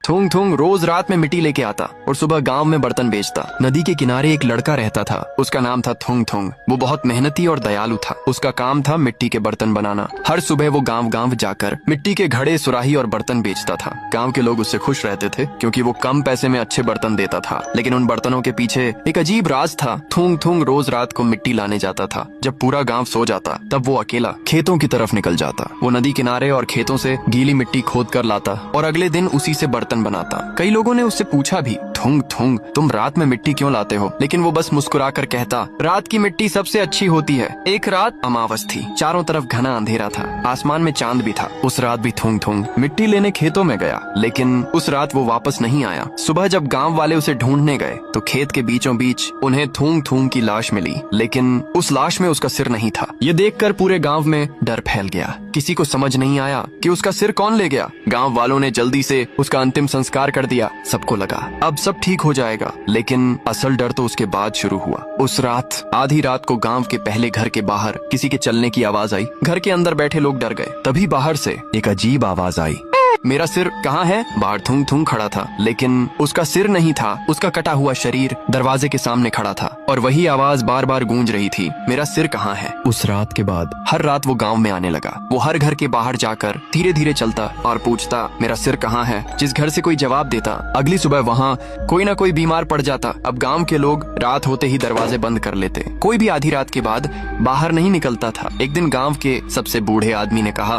थुंग थुंग रोज रात में मिट्टी लेके आता और सुबह गांव में बर्तन बेचता। नदी के किनारे एक लड़का रहता था, उसका नाम था थुंग थुंग। वो बहुत मेहनती और दयालु था। उसका काम था मिट्टी के बर्तन बनाना। हर सुबह वो गांव गांव जाकर मिट्टी के घड़े, सुराही और बर्तन बेचता था। गांव के लोग उससे खुश रहते थे क्योंकि वो कम पैसे में अच्छे बर्तन देता था। लेकिन उन बर्तनों के पीछे एक अजीब राज था। थुंग थुंग रोज रात को मिट्टी लाने जाता था। जब पूरा गांव सो जाता तब वो अकेला खेतों की तरफ निकल जाता। वो नदी किनारे और खेतों से गीली मिट्टी खोद कर लाता और अगले दिन उसी से बर्तन बनाता। कई लोगों ने उससे पूछा भी, थुंग थुंग तुम रात में मिट्टी क्यों लाते हो? लेकिन वो बस मुस्कुरा कर कहता, रात की मिट्टी सबसे अच्छी होती है। एक रात अमावस थी, चारों तरफ घना अंधेरा था, आसमान में चांद भी था। उस रात भी थुंग थुंग मिट्टी लेने खेतों में गया, लेकिन उस रात वो वापस नहीं आया। सुबह जब गांव वाले उसे ढूंढने गए तो खेत के बीचों बीच उन्हें थुंग थुंग की लाश मिली, लेकिन उस लाश में उसका सिर नहीं था। ये देखकर पूरे गांव में डर फैल गया। किसी को समझ नहीं आया कि उसका सिर कौन ले गया। गांव वालों ने जल्दी से उसका अंतिम संस्कार कर दिया। सबको लगा अब सब ठीक हो जाएगा, लेकिन असल डर तो उसके बाद शुरू हुआ। उस रात आधी रात को गांव के पहले घर के बाहर किसी के चलने की आवाज आई। घर के अंदर बैठे लोग डर गए। तभी बाहर से एक अजीब आवाज आई, मेरा सिर कहाँ है? बाहर थुंग थुंग खड़ा था, लेकिन उसका सिर नहीं था। उसका कटा हुआ शरीर दरवाजे के सामने खड़ा था और वही आवाज बार बार गूंज रही थी, मेरा सिर कहाँ है? उस रात के बाद हर रात वो गांव में आने लगा। वो हर घर के बाहर जाकर धीरे धीरे चलता और पूछता, मेरा सिर कहाँ है? जिस घर से कोई जवाब देता, अगली सुबह वहाँ कोई ना कोई बीमार पड़ जाता। अब गाँव के लोग रात होते ही दरवाजे बंद कर लेते। कोई भी आधी रात के बाद बाहर नहीं निकलता था। एक दिन गाँव के सबसे बूढ़े आदमी ने कहा,